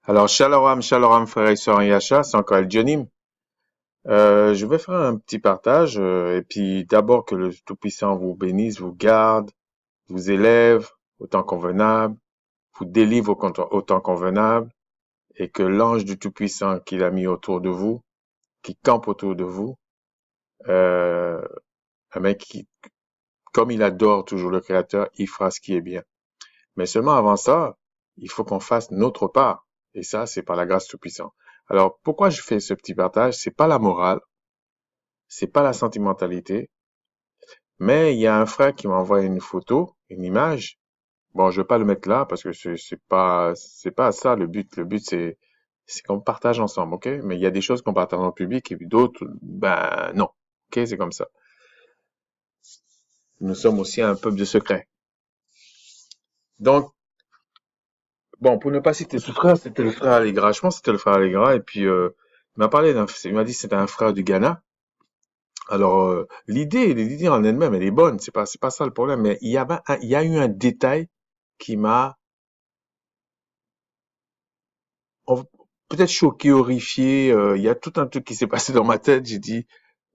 Alors, Shalom, Shalom, frères et sœurs en Yasha, c'est encore El Jonim. Je vais faire un petit partage, et puis d'abord que le Tout-Puissant vous bénisse, vous garde, vous élève au temps convenable, vous délivre au temps convenable, et que l'ange du Tout-Puissant qu'il a mis autour de vous, qui campe autour de vous, euh, comme il adore toujours le Créateur, il fera ce qui est bien. Mais seulement avant ça, il faut qu'on fasse notre part. Et ça, c'est par la grâce Tout-Puissant. Alors, pourquoi je fais ce petit partage? C'est pas la morale, c'est pas la sentimentalité, mais il y a un frère qui m'a envoyé une photo, une image. Bon, je vais pas le mettre là parce que c'est pas ça le but. Le but c'est qu'on partage ensemble, ok? Mais il y a des choses qu'on partage en public et puis d'autres, ben non, ok? C'est comme ça. Nous sommes aussi un peuple de secret. Donc, bon, pour ne pas citer ce frère, c'était le frère Allegra. Je pense que c'était le frère Allegra et puis il m'a dit que c'était un frère du Ghana. Alors, l'idée en elle-même, elle est bonne, c'est pas ça le problème, mais il y a eu un détail qui m'a en- peut-être choqué, horrifié, il y a tout un truc qui s'est passé dans ma tête, j'ai dit,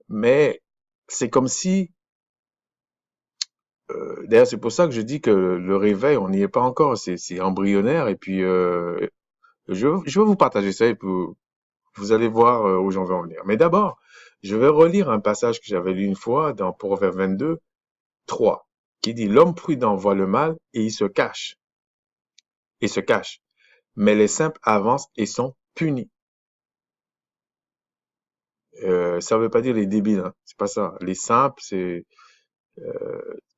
mais c'est comme si, d'ailleurs c'est pour ça que je dis que le réveil, on n'y est pas encore, c'est embryonnaire, et puis je vais vous partager ça, et puis vous allez voir où j'en vais en venir. Mais d'abord, je vais relire un passage que j'avais lu une fois dans Proverbe 22, 3, qui dit, l'homme prudent voit le mal et il se cache. Mais les simples avancent et sont punis. Ça veut pas dire les débiles, hein. C'est pas ça. Les simples, c'est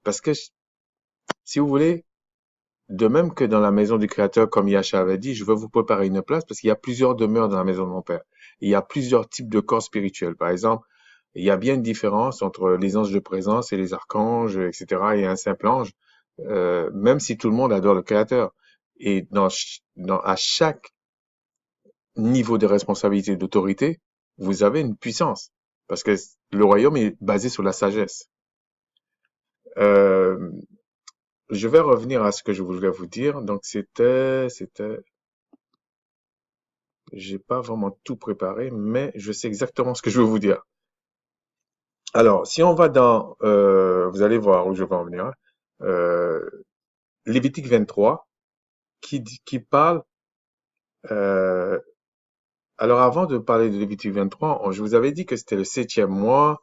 parce que si vous voulez, de même que dans la maison du Créateur, comme Yahshua avait dit, je veux vous préparer une place parce qu'il y a plusieurs demeures dans la maison de mon Père. Il y a plusieurs types de corps spirituels. Par exemple, il y a bien une différence entre les anges de présence et les archanges, etc. et un simple ange, même si tout le monde adore le Créateur. Et à chaque niveau de responsabilité et d'autorité, vous avez une puissance. Parce que le royaume est basé sur la sagesse. Euh, je vais revenir à ce que je voulais vous dire. Donc j'ai pas vraiment tout préparé, mais je sais exactement ce que je veux vous dire. Alors, si on va vous allez voir où je vais en venir, hein. euh, Lévitique 23, qui parle, euh, alors avant de parler de Lévitique 23, je vous avais dit que c'était le 7e mois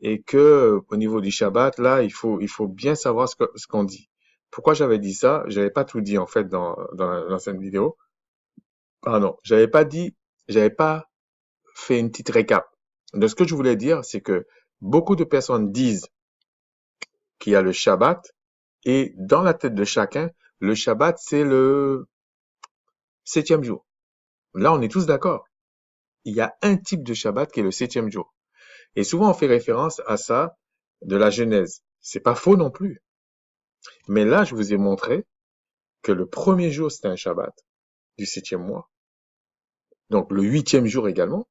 et que au niveau du Shabbat, là, il faut bien savoir ce qu'on dit. Pourquoi j'avais dit ça? J'avais pas tout dit en fait dans l'ancienne vidéo. Pardon, j'avais pas fait une petite récap. De ce que je voulais dire, c'est que beaucoup de personnes disent qu'il y a le Shabbat et dans la tête de chacun, le Shabbat c'est le 7e jour. Là, on est tous d'accord. Il y a un type de Shabbat qui est le 7e jour. Et souvent, on fait référence à ça de la Genèse. C'est pas faux non plus. Mais là, je vous ai montré que le premier jour, c'était un Shabbat du 7e mois. Donc, le 8e jour également,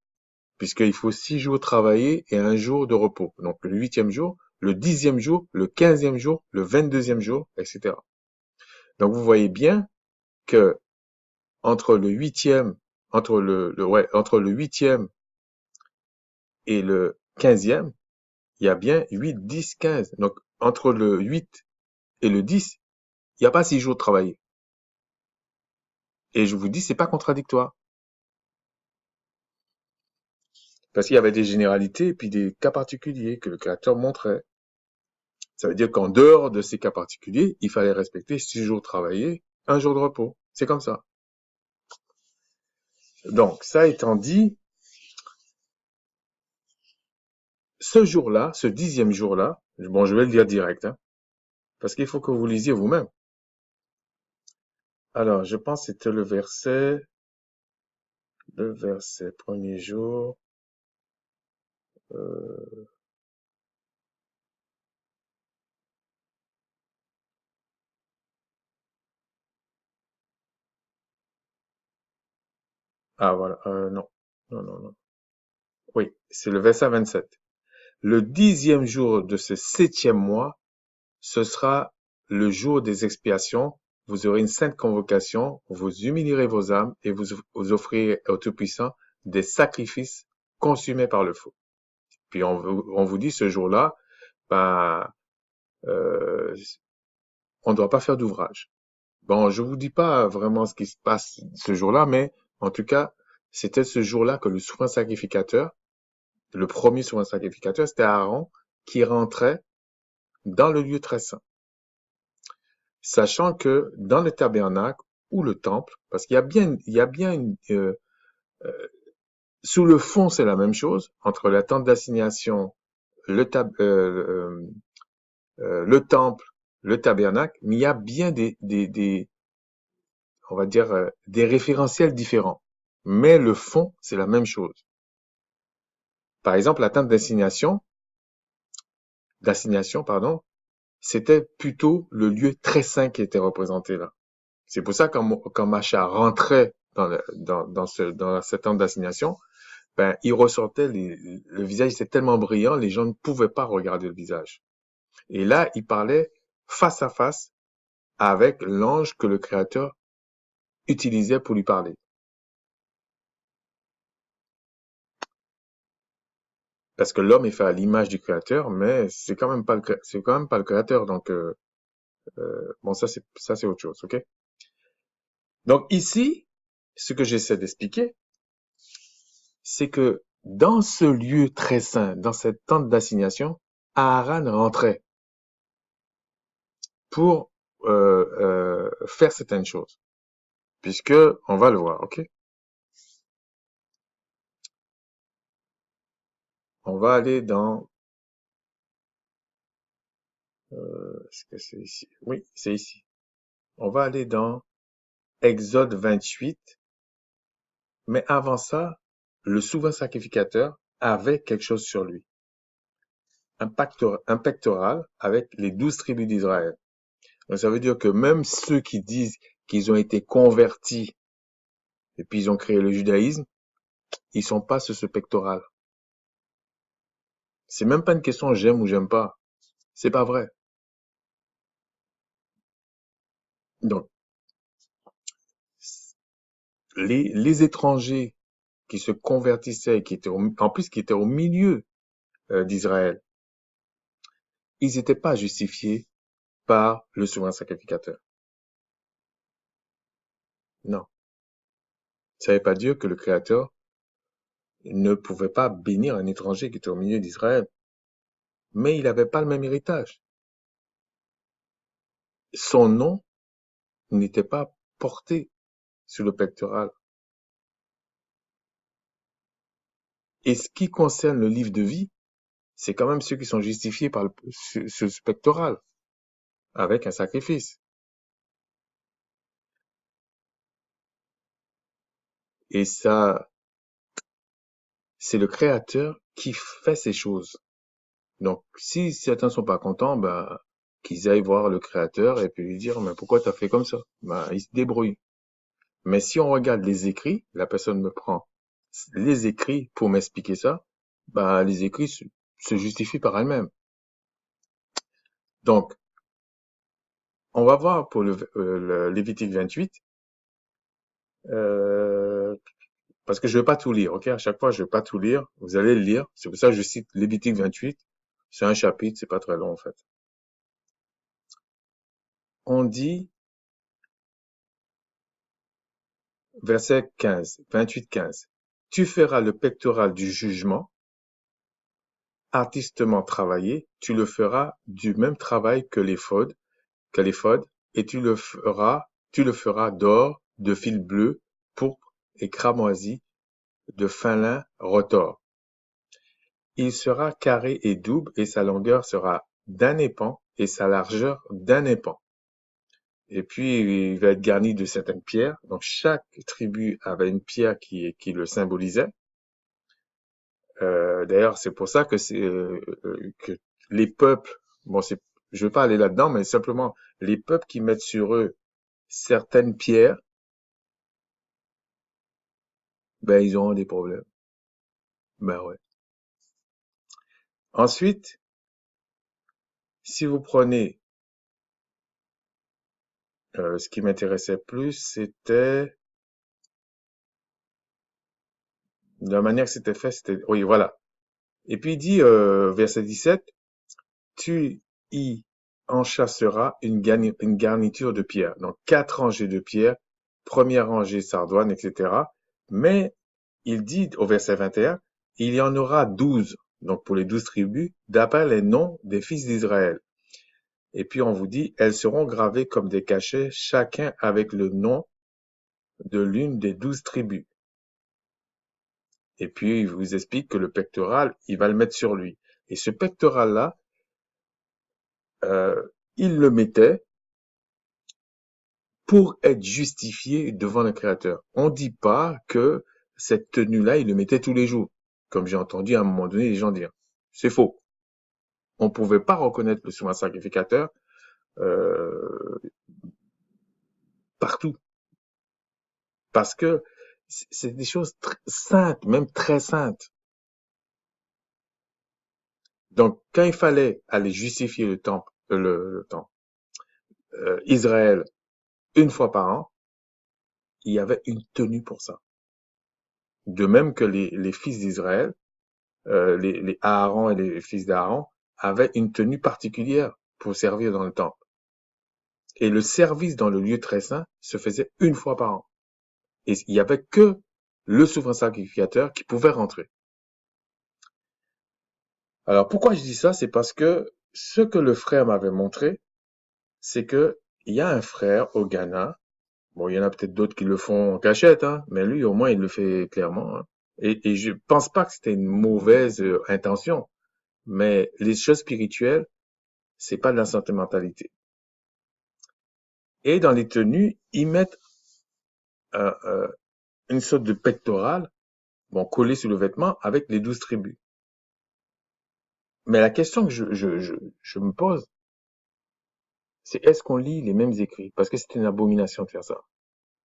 puisqu'il faut 6 jours travailler et un jour de repos. Donc, le 8e jour, le 10e jour, le 15e jour, le 22e jour, etc. Donc, vous voyez bien que entre le huitième, entre le 8e et le 15e, il y a bien 8, 10, 15. Donc, entre le 8 et le 10, il n'y a pas 6 jours de travailler. Et je vous dis, c'est pas contradictoire. Parce qu'il y avait des généralités et puis des cas particuliers que le créateur montrait. Ça veut dire qu'en dehors de ces cas particuliers, il fallait respecter 6 jours travaillés, un jour de repos. C'est comme ça. Donc, ça étant dit, ce jour-là, ce 10e jour-là, bon, je vais le dire direct, hein, parce qu'il faut que vous lisiez vous-même. Alors, je pense que c'était le verset premier jour. Euh, ah, voilà, non, non, non, non. Oui, c'est le verset 27. Le 10e jour de ce 7e mois, ce sera le jour des expiations, vous aurez une sainte convocation, vous humilierez vos âmes et vous offrirez au Tout-Puissant des sacrifices consumés par le feu. Puis on vous dit ce jour-là, ben, euh, on ne doit pas faire d'ouvrage. Bon, je vous dis pas vraiment ce qui se passe ce jour-là, mais en tout cas, c'était ce jour-là que le souverain sacrificateur, le premier souverain sacrificateur, c'était Aaron, qui rentrait dans le lieu très saint. Sachant que dans le tabernacle ou le temple, parce il y a bien euh, sous le fond, c'est la même chose, entre la tente d'assignation, le, tab- le temple, le tabernacle, mais il y a bien on va dire, des référentiels différents. Mais le fond, c'est la même chose. Par exemple, la tente d'assignation, pardon, c'était plutôt le lieu très saint qui était représenté là. C'est pour ça quand Macha rentrait dans cette tente d'assignation, ben, il ressortait, le visage était tellement brillant, les gens ne pouvaient pas regarder le visage. Et là, il parlait face à face avec l'ange que le Créateur utilisait pour lui parler. Parce que l'homme est fait à l'image du Créateur, mais c'est quand même pas le Créateur. Donc, bon, ça, c'est autre chose, ok? Donc ici, ce que j'essaie d'expliquer, c'est que dans ce lieu très saint, dans cette tente d'assignation, Aaron rentrait pour faire certaines choses, puisque on va le voir, ok? On va aller dans, est-ce que c'est ici? Oui, c'est ici. On va aller dans Exode 28, mais avant ça, le souverain sacrificateur avait quelque chose sur lui, un pectoral avec les 12 tribus d'Israël. Donc ça veut dire que même ceux qui disent qu'ils ont été convertis et puis ils ont créé le judaïsme, ils sont pas sur ce pectoral. C'est même pas une question j'aime ou j'aime pas. C'est pas vrai. Donc, les étrangers qui se convertissaient, en plus qui étaient au milieu d'Israël, ils n'étaient pas justifiés par le souverain sacrificateur. Non. Ça ne veut pas dire que le Créateur ne pouvait pas bénir un étranger qui était au milieu d'Israël. Mais il n'avait pas le même héritage. Son nom n'était pas porté sur le pectoral. Et ce qui concerne le livre de vie, c'est quand même ceux qui sont justifiés par ce pectoral, avec un sacrifice. Et ça, c'est le Créateur qui fait ces choses. Donc, si certains sont pas contents, ben, qu'ils aillent voir le Créateur et puis lui dire, mais pourquoi t'as fait comme ça? Ben, il se débrouille. Mais si on regarde les écrits, la personne me prend les écrits pour m'expliquer ça, ben, les écrits se justifient par elles-mêmes. Donc, on va voir pour le Lévitique 28, euh, parce que je vais pas tout lire, ok? À chaque fois, je vais pas tout lire. Vous allez le lire. C'est pour ça que je cite Lévitique 28. C'est un chapitre, c'est pas très long, en fait. On dit, verset 15, 28-15. Tu feras le pectoral du jugement, artistement travaillé, tu le feras du même travail que l'éphod, et tu le feras d'or, de fil bleu, pourpre et cramoisi, de fin lin retors. Il sera carré et double, et sa longueur sera d'un épan, et sa largeur d'un épan. Et puis, il va être garni de certaines pierres. Donc, chaque tribu avait une pierre qui le symbolisait. D'ailleurs, c'est pour ça que les peuples, bon, je vais pas aller là-dedans, mais simplement les peuples qui mettent sur eux certaines pierres, ben ils auront des problèmes. Ben ouais. Ensuite, si vous prenez Ce qui m'intéressait plus, c'était la manière que c'était fait, c'était, oui, voilà. Et puis il dit, verset 17, tu y enchâsseras une garniture de pierre. Donc, 4 rangées de pierre, première rangée sardoine, etc. Mais il dit au verset 21, il y en aura 12, donc pour les 12 tribus, d'après les noms des fils d'Israël. Et puis on vous dit, elles seront gravées comme des cachets, chacun avec le nom de l'une des 12 tribus. Et puis il vous explique que le pectoral, il va le mettre sur lui. Et ce pectoral-là, euh, il le mettait pour être justifié devant le Créateur. On ne dit pas que cette tenue-là, il le mettait tous les jours, comme j'ai entendu à un moment donné les gens dire. C'est faux. On ne pouvait pas reconnaître le souverain sacrificateur euh, partout, parce que c'est des choses saintes, même très saintes. Donc, quand il fallait aller justifier le temple, le temple, Israël, une fois par an, il y avait une tenue pour ça. De même que les fils d'Israël, les Aaron et les fils d'Aaron avaient une tenue particulière pour servir dans le temple. Et le service dans le lieu très saint se faisait une fois par an. Et il n'y avait que le souverain sacrificateur qui pouvait rentrer. Alors pourquoi je dis ça? C'est parce que ce que le frère m'avait montré, c'est que il y a un frère au Ghana. Bon, il y en a peut-être d'autres qui le font en cachette, hein, mais lui, au moins, il le fait clairement. Hein. Et je pense pas que c'était une mauvaise intention, mais les choses spirituelles, c'est pas de la sentimentalité. Et dans les tenues, ils mettent euh, euh, une sorte de pectoral, bon, collé sur le vêtement avec les 12 tribus. Mais la question que je me pose, c'est est-ce qu'on lit les mêmes écrits? Parce que c'est une abomination de faire ça.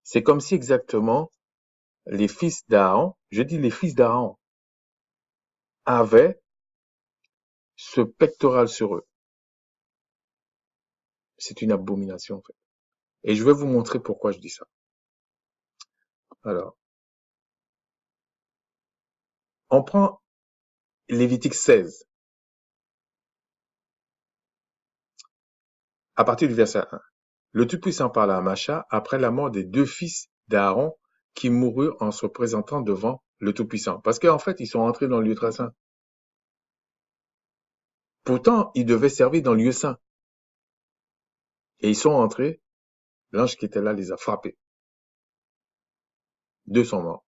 C'est comme si exactement les fils d'Aaron, je dis les fils d'Aaron, avaient ce pectoral sur eux. C'est une abomination, en fait. Et je vais vous montrer pourquoi je dis ça. Alors, on prend Lévitique 16, à partir du verset 1. Le Tout-Puissant parla à Macha après la mort des 2 fils d'Aaron qui moururent en se présentant devant le Tout-Puissant. Parce qu'en fait, ils sont entrés dans le lieu très saint. Pourtant, ils devaient servir dans le lieu saint. Et ils sont entrés, l'ange qui était là les a frappés. 2 sont morts.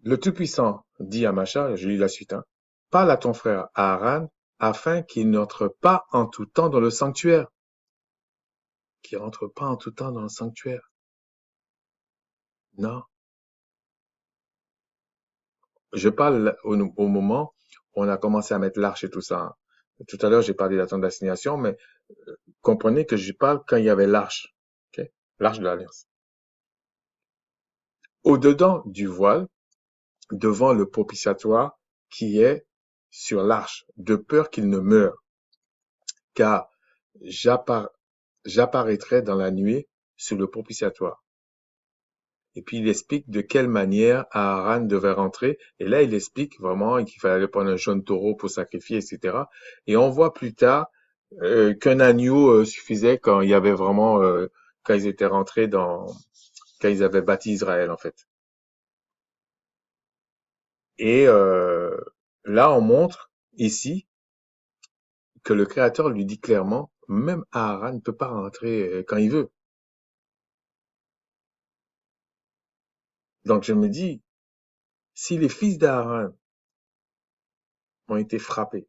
Le Tout-Puissant dit à Macha, je lis la suite, hein, parle à ton frère Aaron afin qu'il n'entre pas en tout temps dans le sanctuaire. Qu'il rentre pas en tout temps dans le sanctuaire. Non. Je parle au moment où on a commencé à mettre l'arche et tout ça. Hein. Tout à l'heure, j'ai parlé de la tente d'assignation, mais comprenez que je parle quand il y avait l'arche. Okay? L'arche de l'Alliance. Au-dedans du voile, devant le propitiatoire qui est sur l'arche, de peur qu'il ne meure, car j'apparaîtrai dans la nuée sur le propitiatoire. Et puis il explique de quelle manière Aaron devait rentrer. Et là, il explique vraiment qu'il fallait prendre un jeune taureau pour sacrifier, etc. Et on voit plus tard qu'un agneau suffisait quand il y avait vraiment quand ils étaient rentrés quand ils avaient bâti Israël en fait. Et là, on montre ici que le Créateur lui dit clairement, même Aaron ne peut pas rentrer quand il veut. Donc je me dis, si les fils d'Aaron ont été frappés,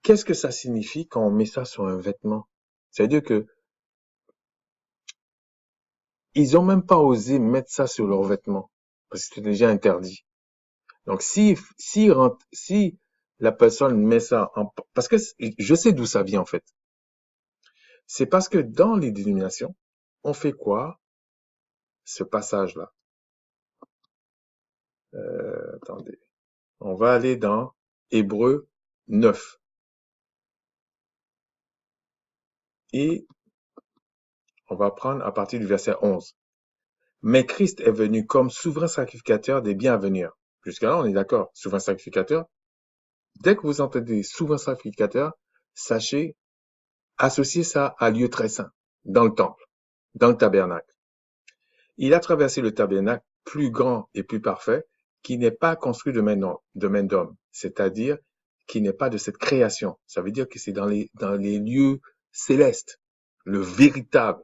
qu'est-ce que ça signifie quand on met ça sur un vêtement? C'est-à-dire que ils ont même pas osé mettre ça sur leur vêtement parce que c'était déjà interdit. Donc si la personne met ça en parce que je sais d'où ça vient en fait. C'est parce que dans les dénominations, on fait quoi? Ce passage-là. Attendez. On va aller dans Hébreux 9. Et on va prendre à partir du verset 11. Mais Christ est venu comme souverain sacrificateur des biens à venir. Jusqu'à là, on est d'accord. Souverain sacrificateur. Dès que vous entendez souverain sacrificateur, sachez, associer ça à lieu très saint, dans le temple, dans le tabernacle. Il a traversé le tabernacle plus grand et plus parfait, qui n'est pas construit de main d'homme, c'est-à-dire qui n'est pas de cette création. Ça veut dire que c'est dans les lieux célestes, le véritable.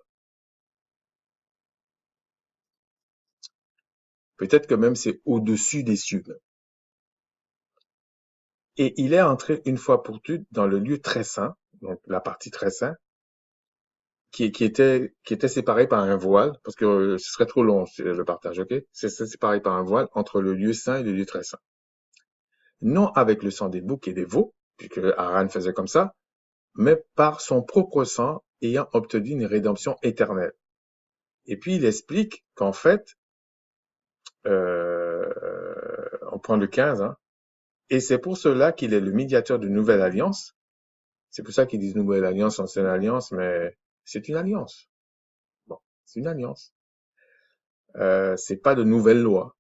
Peut-être que même c'est au-dessus des cieux. Et il est entré une fois pour toutes dans le lieu très saint, donc la partie très saint, qui était séparée par un voile, parce que ce serait trop long le partage, ok? C'est séparé par un voile entre le lieu saint et le lieu très saint. Non avec le sang des boucs et des veaux, puisque Aaron faisait comme ça, mais par son propre sang ayant obtenu une rédemption éternelle. Et puis il explique qu'en fait, on prend le 15, hein, et c'est pour cela qu'il est le médiateur de nouvelle alliance. C'est pour ça qu'ils disent nouvelle alliance, ancienne alliance, mais c'est une alliance. Bon, c'est une alliance. C'est pas de nouvelle loi.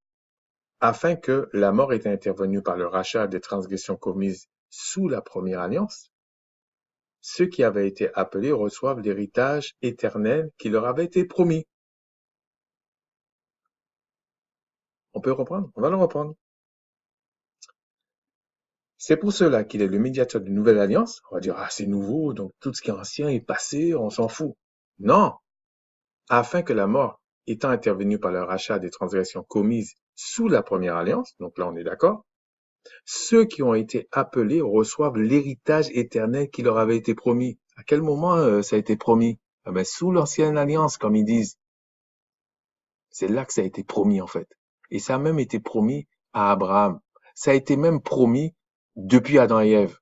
Afin que la mort ait intervenu par le rachat des transgressions commises sous la première alliance, ceux qui avaient été appelés reçoivent l'héritage éternel qui leur avait été promis. On peut reprendre? On va le reprendre. C'est pour cela qu'il est le médiateur d'une nouvelle alliance. On va dire, ah, c'est nouveau, donc tout ce qui est ancien est passé, on s'en fout. Non! Afin que la mort étant intervenue par le rachat des transgressions commises sous la première alliance, donc là on est d'accord, ceux qui ont été appelés reçoivent l'héritage éternel qui leur avait été promis. À quel moment ça a été promis? Ah ben, sous l'ancienne alliance, comme ils disent. C'est là que ça a été promis, en fait. Et ça a même été promis à Abraham. Ça a été même promis depuis Adam et Ève.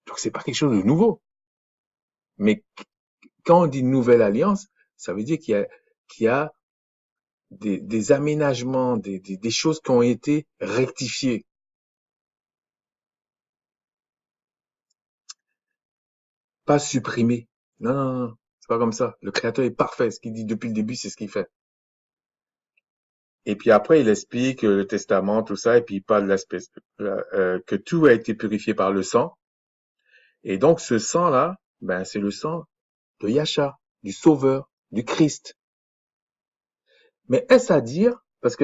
Donc, c'est pas quelque chose de nouveau. Mais quand on dit nouvelle alliance, ça veut dire qu'il y a des aménagements, des choses qui ont été rectifiées. Pas supprimées. Non, non, non. C'est pas comme ça. Le Créateur est parfait. Ce qu'il dit depuis le début, c'est ce qu'il fait. Et puis après, il explique le testament, tout ça, et puis il parle de l'aspect que tout a été purifié par le sang. Et donc, ce sang-là, ben, c'est le sang de Yahshua, du Sauveur, du Christ. Mais est-ce à dire, parce que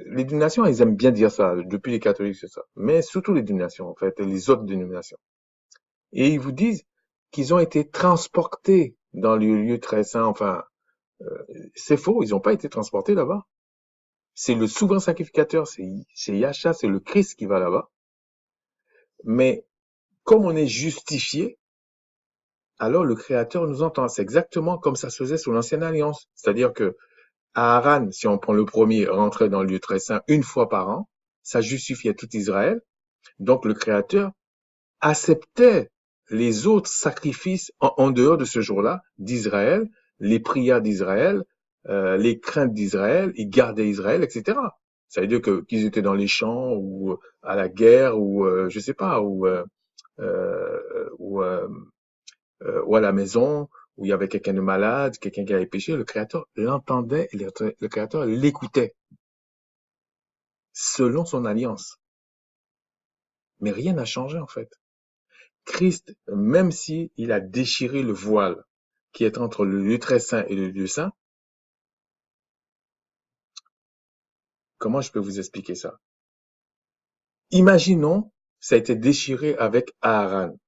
les dénominations, ils aiment bien dire ça, depuis les catholiques, c'est ça. Mais surtout les dénominations, en fait, et les autres dénominations. Et ils vous disent qu'ils ont été transportés dans le lieu très saint. Enfin, c'est faux, ils n'ont pas été transportés là-bas. C'est le souverain sacrificateur, c'est Yahshua, c'est le Christ qui va là-bas. Mais comme on est justifié, alors le Créateur nous entend. C'est exactement comme ça se faisait sous l'ancienne alliance. C'est-à-dire que Aaron, si on prend le premier, rentrait dans le lieu très saint une fois par an, ça justifiait tout Israël. Donc le Créateur acceptait les autres sacrifices en dehors de ce jour-là d'Israël, les prières d'Israël, les craintes d'Israël, il gardait Israël, etc. Ça veut dire qu'ils étaient dans les champs ou à la guerre ou je sais pas ou ou à la maison où il y avait quelqu'un de malade, quelqu'un qui avait péché, le Créateur l'entendait et le Créateur l'écoutait selon son alliance. Mais rien n'a changé en fait. Christ, même si il a déchiré le voile qui est entre le lieu très saint et le lieu saint, comment je peux vous expliquer ça? Imaginons, ça a été déchiré avec Aaron.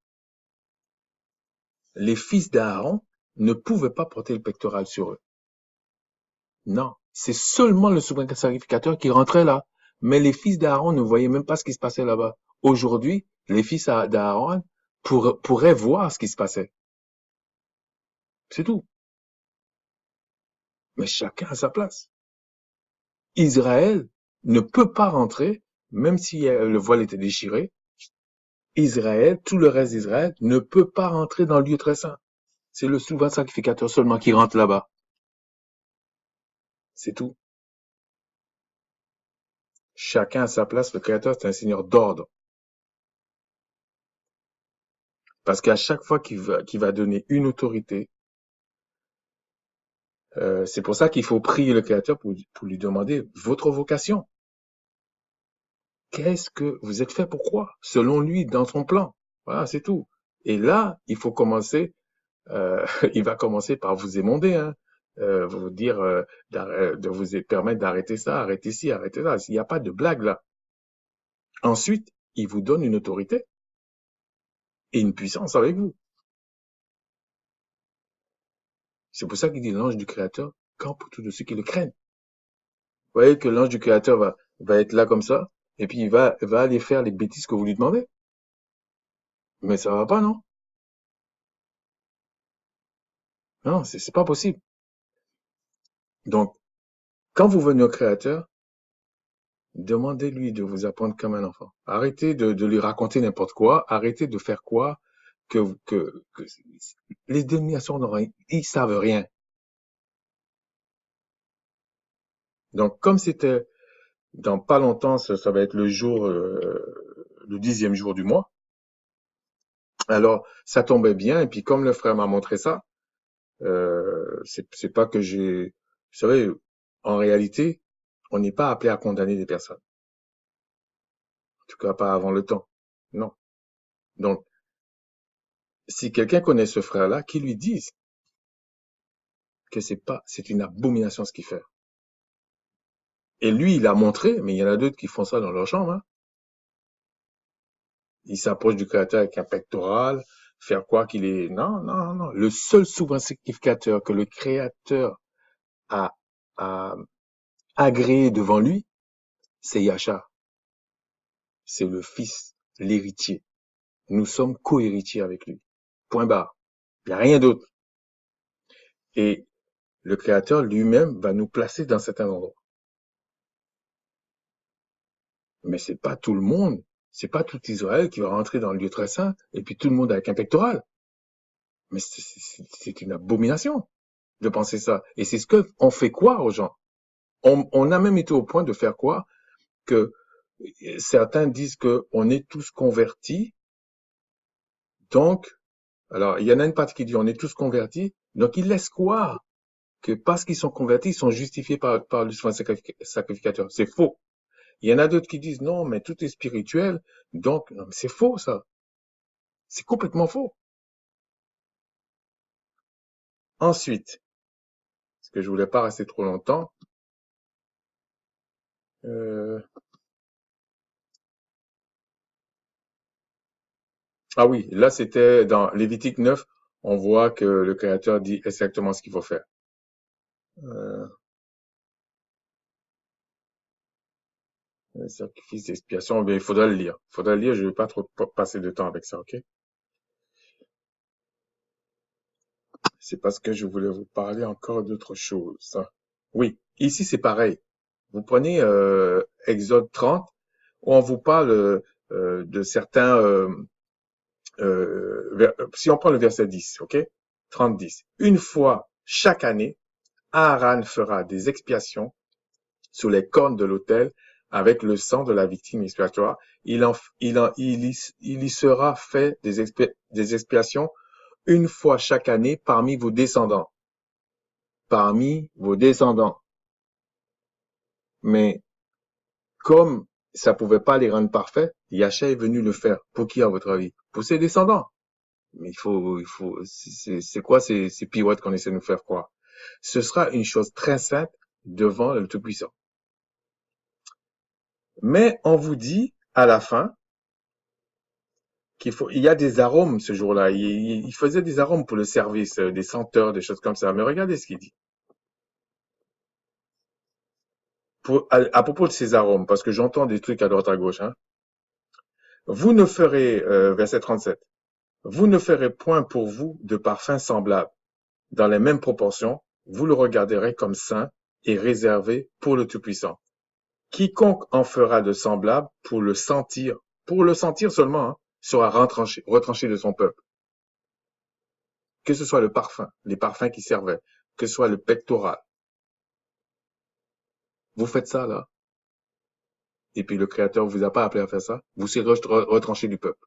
Les fils d'Aaron ne pouvaient pas porter le pectoral sur eux. Non, c'est seulement le souverain sacrificateur qui rentrait là. Mais les fils d'Aaron ne voyaient même pas ce qui se passait là-bas. Aujourd'hui, les fils d'Aaron pourraient voir ce qui se passait. C'est tout. Mais chacun a sa place. Israël ne peut pas rentrer, même si le voile était déchiré. Israël, tout le reste d'Israël, ne peut pas rentrer dans le lieu très saint. C'est le souverain sacrificateur seulement qui rentre là-bas. C'est tout. Chacun a sa place. Le Créateur, c'est un seigneur d'ordre. Parce qu'à chaque fois qu'il va donner une autorité, c'est pour ça qu'il faut prier le Créateur pour lui demander votre vocation. Qu'est-ce que vous êtes fait pour quoi? Selon lui, dans son plan. Voilà, c'est tout. Et là, il faut commencer, euh, il va commencer par vous émonder, hein, vous dire, de vous permettre d'arrêter ça, arrêter ci, arrêter ça. Il n'y a pas de blague là. Ensuite, il vous donne une autorité et une puissance avec vous. C'est pour ça qu'il dit l'ange du Créateur campe autour de ceux qui le craignent. Vous voyez que l'ange du Créateur va être là comme ça, et puis va aller faire les bêtises que vous lui demandez. Mais ça va pas, non? Non, c'est pas possible. Donc, quand vous venez au Créateur, demandez-lui de vous apprendre comme un enfant. Arrêtez de lui raconter n'importe quoi. Arrêtez de faire quoi que les dénominations n'ont rien. Ils savent rien. Donc, comme c'était dans pas longtemps, ça va être le jour, le 10e jour du mois. Alors, ça tombait bien. Et puis, comme le frère m'a montré ça, c'est pas que j'ai, vous savez, en réalité, on n'est pas appelé à condamner des personnes. En tout cas, pas avant le temps. Non. Donc, si quelqu'un connaît ce frère-là, qu'il lui dise que c'est une abomination ce qu'il fait. Et lui, il a montré, mais il y en a d'autres qui font ça dans leur chambre, hein. Il s'approche du Créateur avec un pectoral, faire quoi qu'il est, non, non, non. Le seul souverain sacrificateur que le Créateur a, a agréé devant lui, c'est Yahshua. C'est le Fils, l'héritier. Nous sommes co-héritiers avec lui. Point barre. Il n'y a rien d'autre. Et le Créateur lui-même va nous placer dans certains endroits. Mais c'est pas tout le monde, c'est pas tout Israël qui va rentrer dans le lieu très saint et puis tout le monde avec un pectoral. Mais c'est une abomination de penser ça. Et c'est ce que on fait croire aux gens. On a même été au point de faire croire que certains disent que on est tous convertis. Donc, alors il y en a une partie qui dit on est tous convertis. Donc ils laissent croire que parce qu'ils sont convertis, ils sont justifiés par le souverain sacrificateur. C'est faux. Il y en a d'autres qui disent non, mais tout est spirituel. Donc, non, mais c'est faux ça. C'est complètement faux. Ensuite, parce que je voulais pas rester trop longtemps, euh, ah oui, là c'était dans Lévitique 9, on voit que le Créateur dit exactement ce qu'il faut faire. Euh, le sacrifice d'expiation, il faudra le lire. Il faudra le lire, je ne vais pas trop passer de temps avec ça, ok? C'est parce que je voulais vous parler encore d'autre chose. Oui, ici c'est pareil. Vous prenez Exode 30, où on vous parle de certains... si on prend le verset 10, ok? 30-10. Une fois chaque année, Aaron fera des expiations sur les cornes de l'autel avec le sang de la victime expiatoire. Il y sera fait des expiations une fois chaque année parmi vos descendants. Parmi vos descendants. Mais comme ça pouvait pas les rendre parfaits, Yahshua est venu le faire. Pour qui, à votre avis? Pour ses descendants. Mais c'est quoi ces pirouettes qu'on essaie de nous faire croire? Ce sera une chose très simple devant le Tout-Puissant. Mais on vous dit, à la fin, il y a des arômes ce jour-là. Il faisait des arômes pour le service, des senteurs, des choses comme ça. Mais regardez ce qu'il dit. À propos de ces arômes, parce que j'entends des trucs à droite à gauche, hein. Vous ne ferez, verset 37, vous ne ferez point pour vous de parfum semblable. Dans les mêmes proportions, vous le regarderez comme saint et réservé pour le Tout-Puissant. Quiconque en fera de semblable pour le sentir seulement, hein, sera retranché de son peuple. Que ce soit le parfum, les parfums qui servaient, que ce soit le pectoral. Vous faites ça, là, et puis le Créateur vous a pas appelé à faire ça, vous serez retranché du peuple.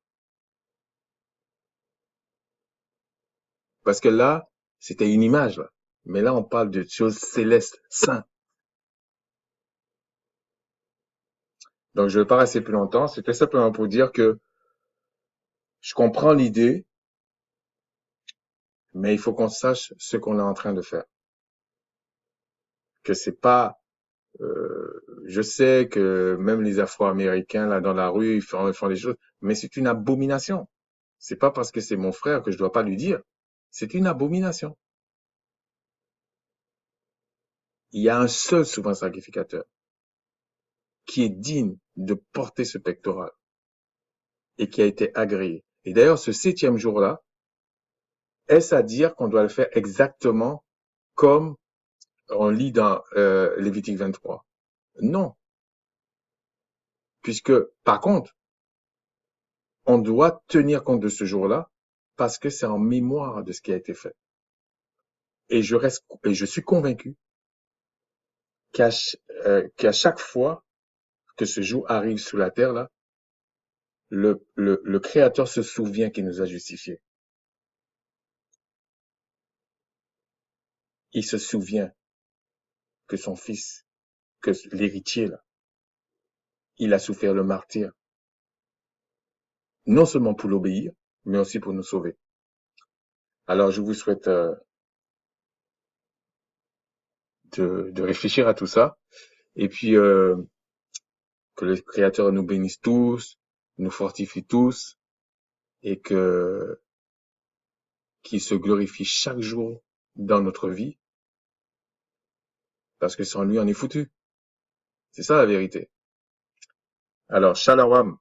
Parce que là, c'était une image, là. Mais là, on parle de choses célestes, saintes. Donc, je ne vais pas rester plus longtemps. C'était simplement pour dire que je comprends l'idée, mais il faut qu'on sache ce qu'on est en train de faire. Que c'est pas, je sais que même les Afro-Américains, là, dans la rue, ils font des choses, mais c'est une abomination. C'est pas parce que c'est mon frère que je dois pas lui dire. C'est une abomination. Il y a un seul souverain sacrificateur qui est digne de porter ce pectoral et qui a été agréé. Et d'ailleurs, ce 7e jour-là, est-ce à dire qu'on doit le faire exactement comme on lit dans Lévitique 23? Non, puisque par contre, on doit tenir compte de ce jour-là parce que c'est en mémoire de ce qui a été fait. Et je suis convaincu qu'à chaque fois que ce jour arrive sur la terre là, le Créateur se souvient qu'il nous a justifiés. Il se souvient que son fils, que l'héritier là, il a souffert le martyre, non seulement pour l'obéir, mais aussi pour nous sauver. Alors je vous souhaite de réfléchir à tout ça, et puis que le Créateur nous bénisse tous, nous fortifie tous, et qu'il se glorifie chaque jour dans notre vie, parce que sans lui, on est foutu. C'est ça la vérité. Alors, shalom.